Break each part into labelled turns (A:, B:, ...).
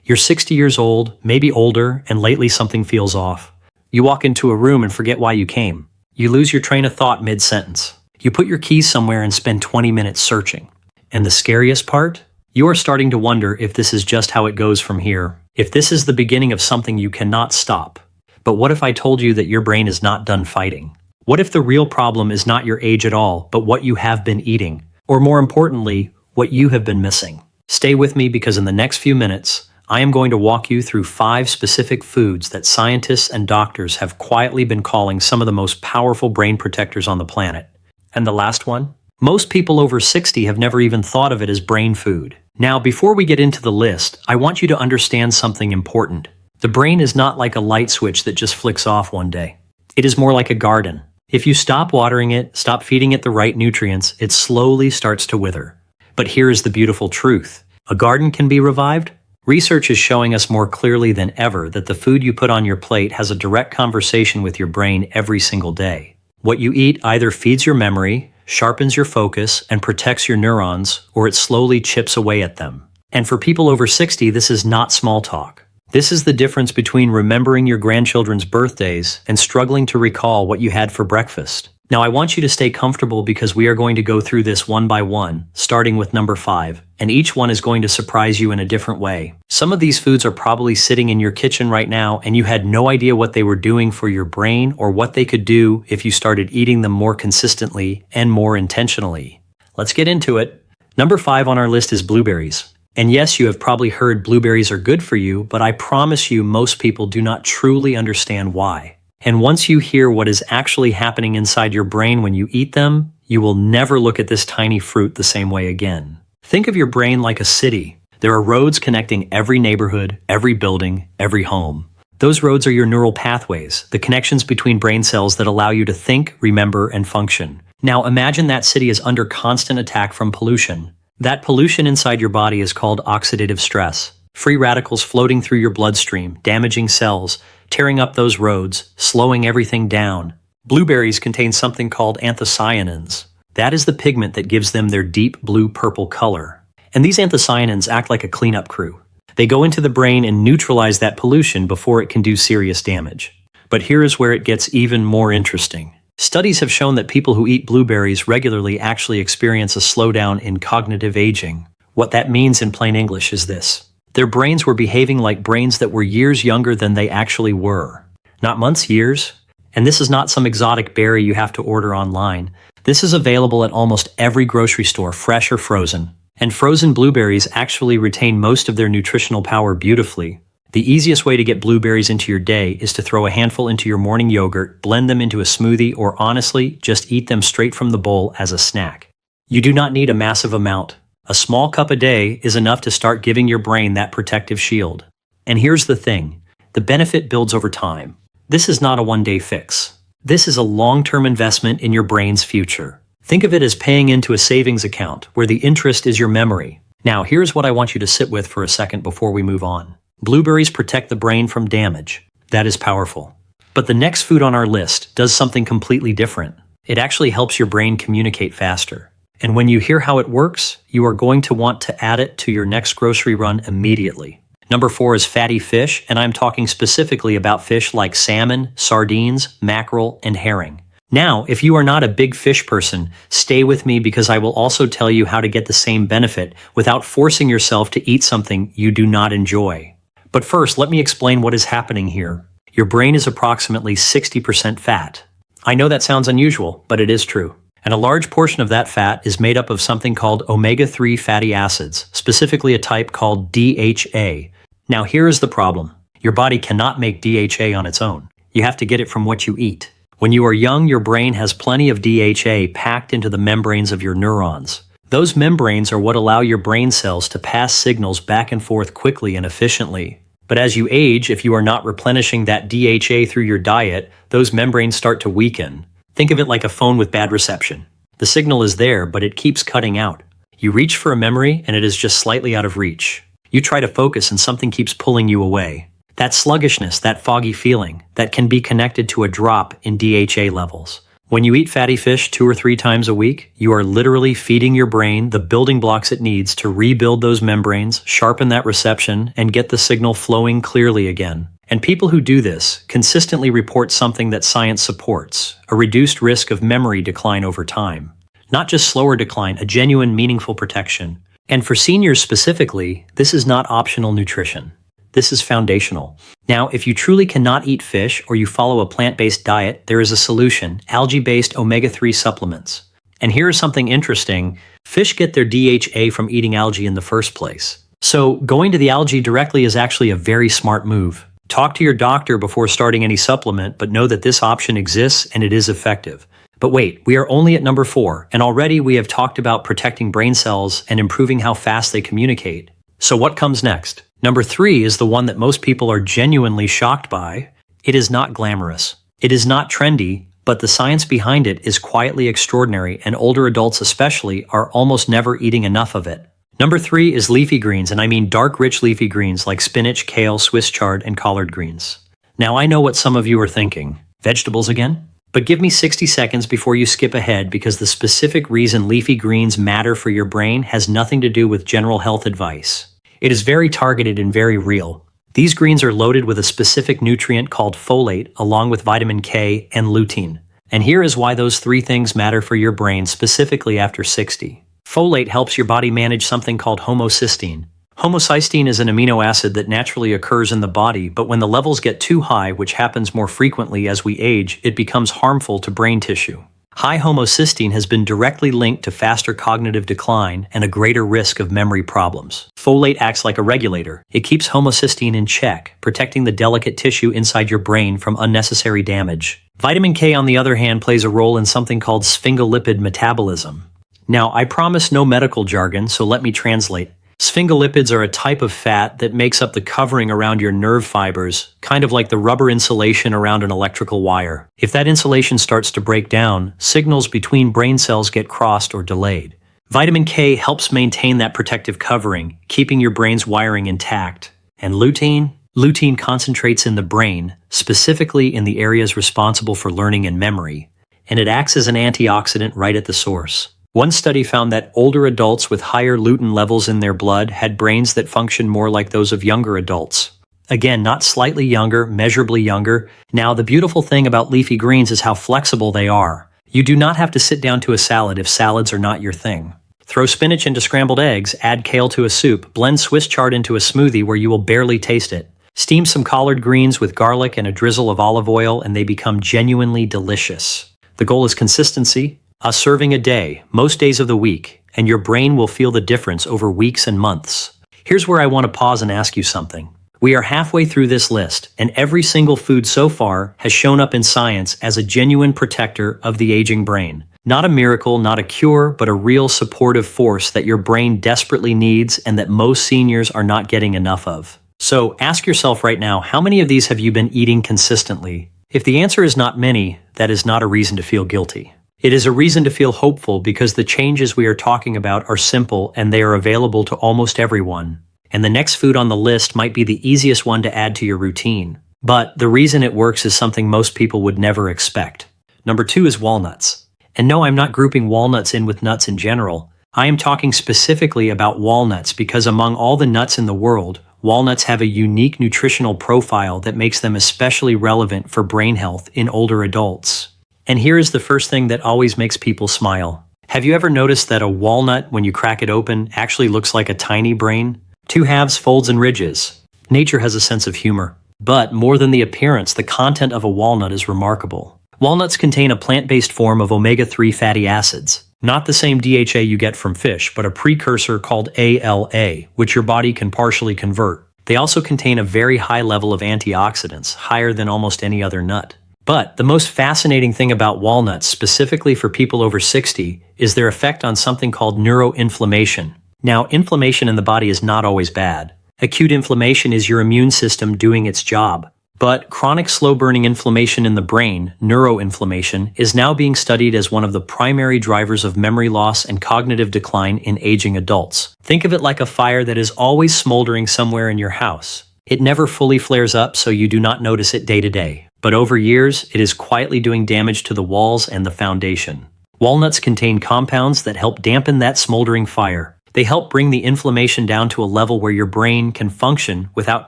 A: You're 60 years old, maybe older, and lately something feels off. You walk into a room and forget why you came. You lose your train of thought mid-sentence. You put your keys somewhere and spend 20 minutes searching. And the scariest part? You are starting to wonder if this is just how it goes from here. If this is the beginning of something you cannot stop. But what if I told you that your brain is not done fighting? What if the real problem is not your age at all, but what you have been eating? Or more importantly, what you have been missing? Stay with me because in the next few minutes, I am going to walk you through 5 specific foods that scientists and doctors have quietly been calling some of the most powerful brain protectors on the planet. And the last one? Most people over 60 have never even thought of it as brain food. Now, before we get into the list, I want you to understand something important. The brain is not like a light switch that just flicks off one day. It is more like a garden. If you stop watering it, stop feeding it the right nutrients, it slowly starts to wither. But here is the beautiful truth. A garden can be revived. Research is showing us more clearly than ever that the food you put on your plate has a direct conversation with your brain every single day. What you eat either feeds your memory, sharpens your focus, and protects your neurons, or it slowly chips away at them. And for people over 60, this is not small talk. This is the difference between remembering your grandchildren's birthdays and struggling to recall what you had for breakfast. Now, I want you to stay comfortable because we are going to go through this one by one, starting with number 5, and each one is going to surprise you in a different way. Some of these foods are probably sitting in your kitchen right now and you had no idea what they were doing for your brain or what they could do if you started eating them more consistently and more intentionally. Let's get into it. Number 5 on our list is blueberries. And yes, you have probably heard blueberries are good for you, but I promise you most people do not truly understand why. And once you hear what is actually happening inside your brain when you eat them, you will never look at this tiny fruit the same way again. Think of your brain like a city. There are roads connecting every neighborhood, every building, every home. Those roads are your neural pathways, the connections between brain cells that allow you to think, remember, and function. Now imagine that city is under constant attack from pollution. That pollution inside your body is called oxidative stress. Free radicals floating through your bloodstream, damaging cells, tearing up those roads, slowing everything down. Blueberries contain something called anthocyanins. That is the pigment that gives them their deep blue-purple color. And these anthocyanins act like a cleanup crew. They go into the brain and neutralize that pollution before it can do serious damage. But here is where it gets even more interesting. Studies have shown that people who eat blueberries regularly actually experience a slowdown in cognitive aging. What that means in plain English is this. Their brains were behaving like brains that were years younger than they actually were. Not months, years. And this is not some exotic berry you have to order online. This is available at almost every grocery store, fresh or frozen. And frozen blueberries actually retain most of their nutritional power beautifully. The easiest way to get blueberries into your day is to throw a handful into your morning yogurt, blend them into a smoothie, or honestly, just eat them straight from the bowl as a snack. You do not need a massive amount. A small cup a day is enough to start giving your brain that protective shield. And here's the thing. The benefit builds over time. This is not a one-day fix. This is a long-term investment in your brain's future. Think of it as paying into a savings account, where the interest is your memory. Now, here's what I want you to sit with for a second before we move on. Blueberries protect the brain from damage. That is powerful. But the next food on our list does something completely different. It actually helps your brain communicate faster. And when you hear how it works, you are going to want to add it to your next grocery run immediately. Number 4 is fatty fish, and I'm talking specifically about fish like salmon, sardines, mackerel, and herring. Now, if you are not a big fish person, stay with me because I will also tell you how to get the same benefit without forcing yourself to eat something you do not enjoy. But first, let me explain what is happening here. Your brain is approximately 60% fat. I know that sounds unusual, but it is true. And a large portion of that fat is made up of something called omega-3 fatty acids, specifically a type called DHA. Now here is the problem. Your body cannot make DHA on its own. You have to get it from what you eat. When you are young, your brain has plenty of DHA packed into the membranes of your neurons. Those membranes are what allow your brain cells to pass signals back and forth quickly and efficiently. But as you age, if you are not replenishing that DHA through your diet, those membranes start to weaken. Think of it like a phone with bad reception. The signal is there, but it keeps cutting out. You reach for a memory and it is just slightly out of reach. You try to focus and something keeps pulling you away. That sluggishness, that foggy feeling, that can be connected to a drop in DHA levels. When you eat fatty fish 2 or 3 times a week, you are literally feeding your brain the building blocks it needs to rebuild those membranes, sharpen that reception, and get the signal flowing clearly again. And people who do this consistently report something that science supports, a reduced risk of memory decline over time. Not just slower decline, a genuine, meaningful protection. And for seniors specifically, this is not optional nutrition. This is foundational. Now, if you truly cannot eat fish or you follow a plant-based diet, there is a solution: algae-based omega-3 supplements. And here is something interesting. Fish get their DHA from eating algae in the first place. So going to the algae directly is actually a very smart move. Talk to your doctor before starting any supplement, but know that this option exists and it is effective. But wait, we are only at number 4, and already we have talked about protecting brain cells and improving how fast they communicate. So what comes next? Number 3 is the one that most people are genuinely shocked by. It is not glamorous. It is not trendy, but the science behind it is quietly extraordinary, and older adults especially are almost never eating enough of it. Number 3 is leafy greens, and I mean dark, rich leafy greens like spinach, kale, Swiss chard, and collard greens. Now I know what some of you are thinking. Vegetables again? But give me 60 seconds before you skip ahead, because the specific reason leafy greens matter for your brain has nothing to do with general health advice. It is very targeted and very real. These greens are loaded with a specific nutrient called folate, along with vitamin K and lutein. And here is why those 3 things matter for your brain specifically after 60. Folate helps your body manage something called homocysteine. Homocysteine is an amino acid that naturally occurs in the body, but when the levels get too high, which happens more frequently as we age, it becomes harmful to brain tissue. High homocysteine has been directly linked to faster cognitive decline and a greater risk of memory problems. Folate acts like a regulator. It keeps homocysteine in check, protecting the delicate tissue inside your brain from unnecessary damage. Vitamin K, on the other hand, plays a role in something called sphingolipid metabolism. Now, I promise no medical jargon, so let me translate. Sphingolipids are a type of fat that makes up the covering around your nerve fibers, kind of like the rubber insulation around an electrical wire. If that insulation starts to break down, signals between brain cells get crossed or delayed. Vitamin K helps maintain that protective covering, keeping your brain's wiring intact. And lutein? Lutein concentrates in the brain, specifically in the areas responsible for learning and memory, and it acts as an antioxidant right at the source. One study found that older adults with higher lutein levels in their blood had brains that functioned more like those of younger adults. Again, not slightly younger, measurably younger. Now, the beautiful thing about leafy greens is how flexible they are. You do not have to sit down to a salad if salads are not your thing. Throw spinach into scrambled eggs, add kale to a soup, blend Swiss chard into a smoothie where you will barely taste it. Steam some collard greens with garlic and a drizzle of olive oil, and they become genuinely delicious. The goal is consistency. A serving a day, most days of the week, and your brain will feel the difference over weeks and months. Here's where I want to pause and ask you something. We are halfway through this list, and every single food so far has shown up in science as a genuine protector of the aging brain. Not a miracle, not a cure, but a real supportive force that your brain desperately needs and that most seniors are not getting enough of. So ask yourself right now, how many of these have you been eating consistently? If the answer is not many, that is not a reason to feel guilty. It is a reason to feel hopeful, because the changes we are talking about are simple and they are available to almost everyone. And the next food on the list might be the easiest one to add to your routine. But the reason it works is something most people would never expect. Number 2 is walnuts. And no, I'm not grouping walnuts in with nuts in general. I am talking specifically about walnuts because among all the nuts in the world, walnuts have a unique nutritional profile that makes them especially relevant for brain health in older adults. And here is the first thing that always makes people smile. Have you ever noticed that a walnut, when you crack it open, actually looks like a tiny brain? 2 halves, folds, and ridges. Nature has a sense of humor. But more than the appearance, the content of a walnut is remarkable. Walnuts contain a plant-based form of omega-3 fatty acids. Not the same DHA you get from fish, but a precursor called ALA, which your body can partially convert. They also contain a very high level of antioxidants, higher than almost any other nut. But the most fascinating thing about walnuts, specifically for people over 60, is their effect on something called neuroinflammation. Now, inflammation in the body is not always bad. Acute inflammation is your immune system doing its job. But chronic slow-burning inflammation in the brain, neuroinflammation, is now being studied as one of the primary drivers of memory loss and cognitive decline in aging adults. Think of it like a fire that is always smoldering somewhere in your house. It never fully flares up, so you do not notice it day to day. But over years, it is quietly doing damage to the walls and the foundation. Walnuts contain compounds that help dampen that smoldering fire. They help bring the inflammation down to a level where your brain can function without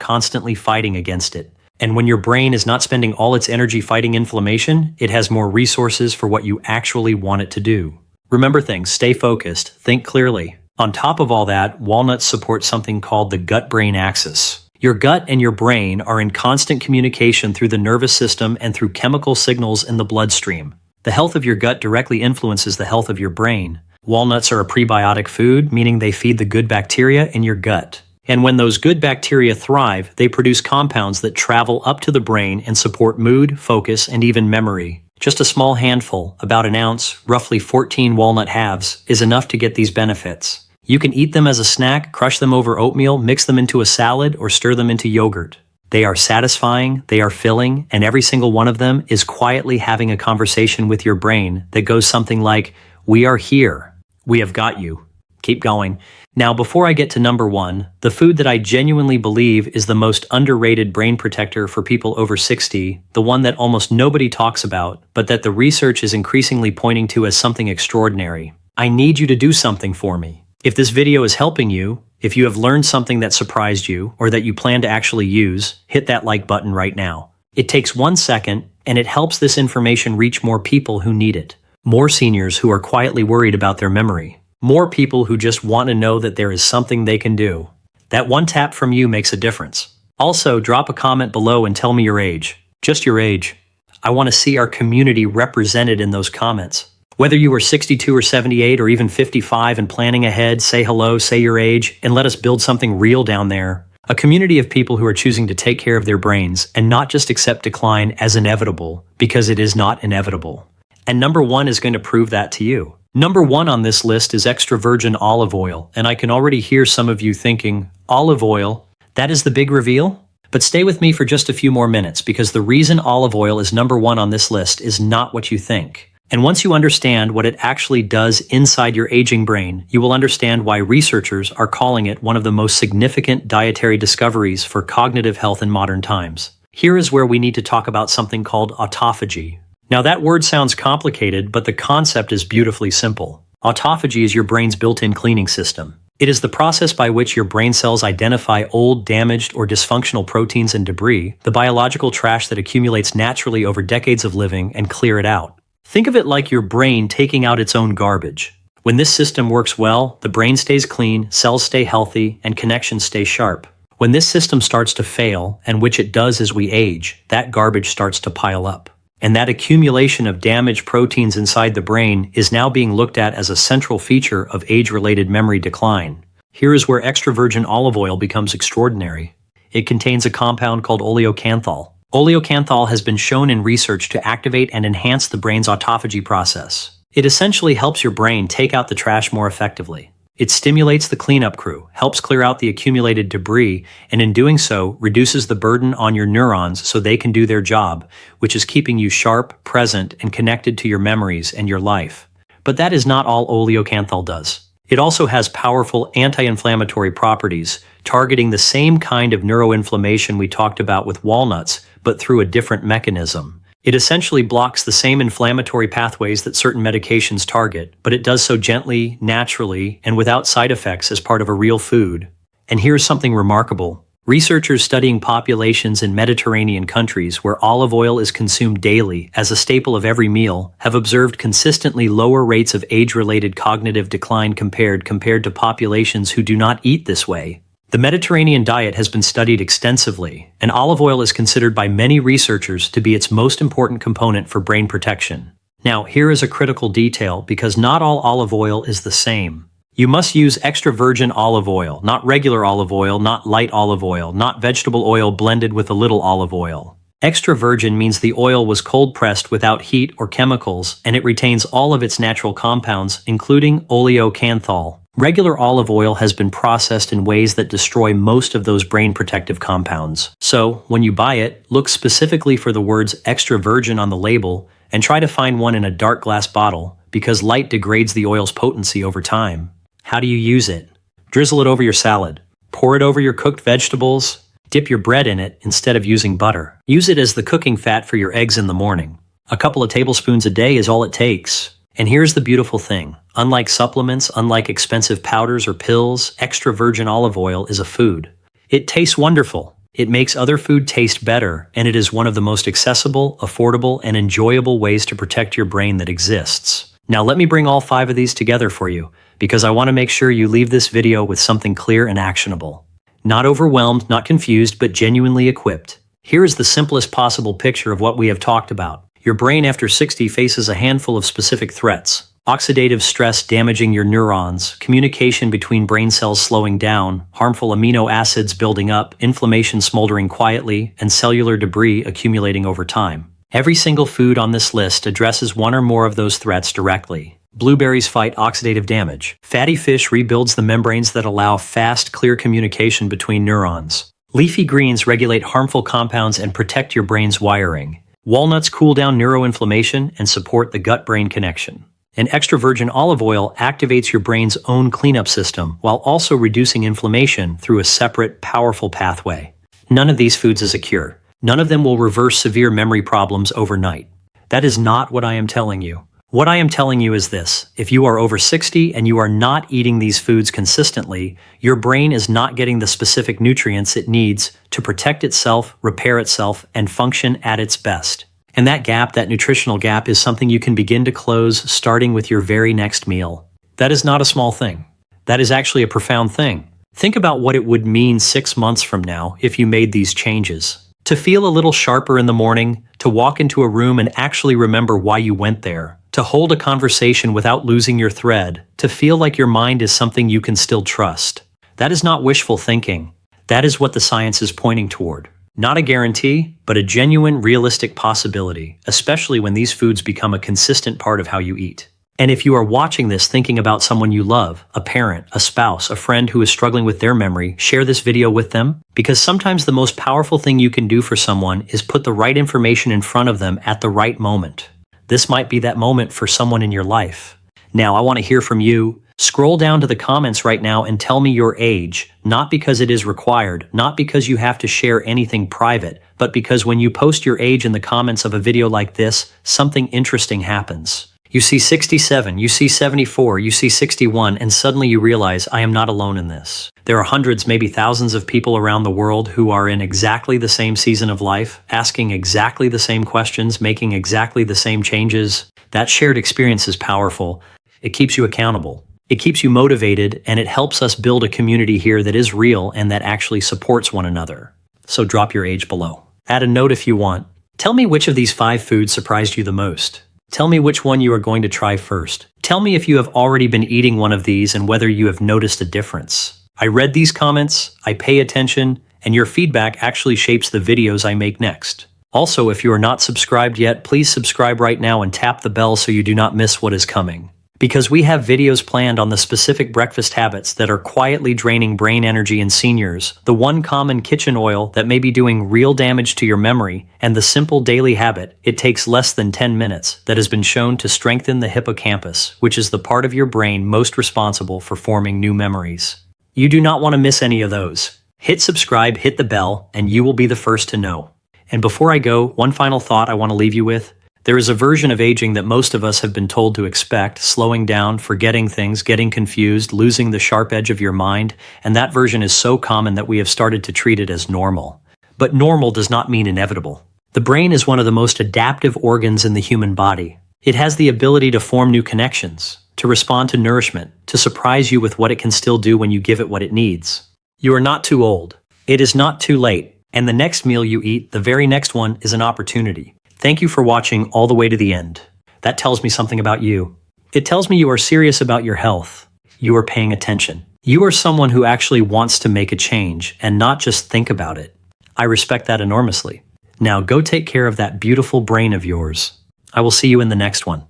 A: constantly fighting against it. And when your brain is not spending all its energy fighting inflammation, it has more resources for what you actually want it to do. Remember things, stay focused, think clearly. On top of all that, walnuts support something called the gut-brain axis. Your gut and your brain are in constant communication through the nervous system and through chemical signals in the bloodstream. The health of your gut directly influences the health of your brain. Walnuts are a prebiotic food, meaning they feed the good bacteria in your gut. And when those good bacteria thrive, they produce compounds that travel up to the brain and support mood, focus, and even memory. Just a small handful, about an ounce, roughly 14 walnut halves, is enough to get these benefits. You can eat them as a snack, crush them over oatmeal, mix them into a salad, or stir them into yogurt. They are satisfying, they are filling, and every single one of them is quietly having a conversation with your brain that goes something like, "We are here. We have got you. Keep going." Now, before I get to number one, the food that I genuinely believe is the most underrated brain protector for people over 60, the one that almost nobody talks about, but that the research is increasingly pointing to as something extraordinary. I need you to do something for me. If this video is helping you, if you have learned something that surprised you, or that you plan to actually use, hit that like button right now. It takes 1 second, and it helps this information reach more people who need it. More seniors who are quietly worried about their memory. More people who just want to know that there is something they can do. That one tap from you makes a difference. Also, drop a comment below and tell me your age. Just your age. I want to see our community represented in those comments. Whether you are 62 or 78 or even 55 and planning ahead, say hello, say your age, and let us build something real down there. A community of people who are choosing to take care of their brains and not just accept decline as inevitable, because it is not inevitable. And number one is going to prove that to you. Number one on this list is extra virgin olive oil, and I can already hear some of you thinking, olive oil, that is the big reveal? But stay with me for just a few more minutes, because the reason olive oil is number one on this list is not what you think. And once you understand what it actually does inside your aging brain, you will understand why researchers are calling it one of the most significant dietary discoveries for cognitive health in modern times. Here is where we need to talk about something called autophagy. Now that word sounds complicated, but the concept is beautifully simple. Autophagy is your brain's built-in cleaning system. It is the process by which your brain cells identify old, damaged, or dysfunctional proteins and debris, the biological trash that accumulates naturally over decades of living, and clear it out. Think of it like your brain taking out its own garbage. When this system works well, the brain stays clean, cells stay healthy, and connections stay sharp. When this system starts to fail, and which it does as we age, that garbage starts to pile up. And that accumulation of damaged proteins inside the brain is now being looked at as a central feature of age-related memory decline. Here is where extra virgin olive oil becomes extraordinary. It contains a compound called oleocanthal. Oleocanthal has been shown in research to activate and enhance the brain's autophagy process. It essentially helps your brain take out the trash more effectively. It stimulates the cleanup crew, helps clear out the accumulated debris, and in doing so, reduces the burden on your neurons so they can do their job, which is keeping you sharp, present, and connected to your memories and your life. But that is not all oleocanthal does. It also has powerful anti-inflammatory properties, targeting the same kind of neuroinflammation we talked about with walnuts, but through a different mechanism. It essentially blocks the same inflammatory pathways that certain medications target, but it does so gently, naturally, and without side effects as part of a real food. And here's something remarkable. Researchers studying populations in Mediterranean countries where olive oil is consumed daily as a staple of every meal have observed consistently lower rates of age-related cognitive decline compared to populations who do not eat this way. The Mediterranean diet has been studied extensively, and olive oil is considered by many researchers to be its most important component for brain protection. Now, here is a critical detail, because not all olive oil is the same. You must use extra virgin olive oil, not regular olive oil, not light olive oil, not vegetable oil blended with a little olive oil. Extra virgin means the oil was cold pressed without heat or chemicals, and it retains all of its natural compounds, including oleocanthal. Regular olive oil has been processed in ways that destroy most of those brain protective compounds. So, when you buy it, look specifically for the words extra virgin on the label and try to find one in a dark glass bottle, because light degrades the oil's potency over time. How do you use it? Drizzle it over your salad. Pour it over your cooked vegetables. Dip your bread in it instead of using butter. Use it as the cooking fat for your eggs in the morning. A couple of tablespoons a day is all it takes. And here's the beautiful thing. Unlike supplements, unlike expensive powders or pills, extra virgin olive oil is a food. It tastes wonderful. It makes other food taste better, and it is one of the most accessible, affordable, and enjoyable ways to protect your brain that exists. Now let me bring all 5 of these together for you, because I want to make sure you leave this video with something clear and actionable. Not overwhelmed, not confused, but genuinely equipped. Here is the simplest possible picture of what we have talked about. Your brain after 60 faces a handful of specific threats. Oxidative stress damaging your neurons, communication between brain cells slowing down, harmful amino acids building up, inflammation smoldering quietly, and cellular debris accumulating over time. Every single food on this list addresses one or more of those threats directly. Blueberries fight oxidative damage. Fatty fish rebuilds the membranes that allow fast, clear communication between neurons. Leafy greens regulate harmful compounds and protect your brain's wiring. Walnuts cool down neuroinflammation and support the gut-brain connection. And extra virgin olive oil activates your brain's own cleanup system while also reducing inflammation through a separate, powerful pathway. None of these foods is a cure. None of them will reverse severe memory problems overnight. That is not what I am telling you. What I am telling you is this: if you are over 60 and you are not eating these foods consistently, your brain is not getting the specific nutrients it needs to protect itself, repair itself, and function at its best. And that gap, that nutritional gap, is something you can begin to close starting with your very next meal. That is not a small thing. That is actually a profound thing. Think about what it would mean 6 months from now if you made these changes. To feel a little sharper in the morning, to walk into a room and actually remember why you went there, to hold a conversation without losing your thread, to feel like your mind is something you can still trust. That is not wishful thinking. That is what the science is pointing toward. Not a guarantee, but a genuine, realistic possibility, especially when these foods become a consistent part of how you eat. And if you are watching this thinking about someone you love, a parent, a spouse, a friend who is struggling with their memory, share this video with them, because sometimes the most powerful thing you can do for someone is put the right information in front of them at the right moment. This might be that moment for someone in your life. Now, I want to hear from you. Scroll down to the comments right now and tell me your age, not because it is required, not because you have to share anything private, but because when you post your age in the comments of a video like this, something interesting happens. You see 67, you see 74, you see 61, and suddenly you realize I am not alone in this. There are hundreds, maybe thousands of people around the world who are in exactly the same season of life, asking exactly the same questions, making exactly the same changes. That shared experience is powerful. It keeps you accountable. It keeps you motivated, and it helps us build a community here that is real and that actually supports one another. So drop your age below. Add a note if you want. Tell me which of these 5 foods surprised you the most. Tell me which one you are going to try first. Tell me if you have already been eating one of these and whether you have noticed a difference. I read these comments, I pay attention, and your feedback actually shapes the videos I make next. Also, if you are not subscribed yet, please subscribe right now and tap the bell so you do not miss what is coming. Because we have videos planned on the specific breakfast habits that are quietly draining brain energy in seniors, the one common kitchen oil that may be doing real damage to your memory, and the simple daily habit, it takes less than 10 minutes, that has been shown to strengthen the hippocampus, which is the part of your brain most responsible for forming new memories. You do not want to miss any of those. Hit subscribe, hit the bell, and you will be the first to know. And before I go, one final thought I want to leave you with. There is a version of aging that most of us have been told to expect: slowing down, forgetting things, getting confused, losing the sharp edge of your mind, and that version is so common that we have started to treat it as normal. But normal does not mean inevitable. The brain is one of the most adaptive organs in the human body. It has the ability to form new connections, to respond to nourishment, to surprise you with what it can still do when you give it what it needs. You are not too old. It is not too late. And the next meal you eat, the very next one, is an opportunity. Thank you for watching all the way to the end. That tells me something about you. It tells me you are serious about your health. You are paying attention. You are someone who actually wants to make a change and not just think about it. I respect that enormously. Now go take care of that beautiful brain of yours. I will see you in the next one.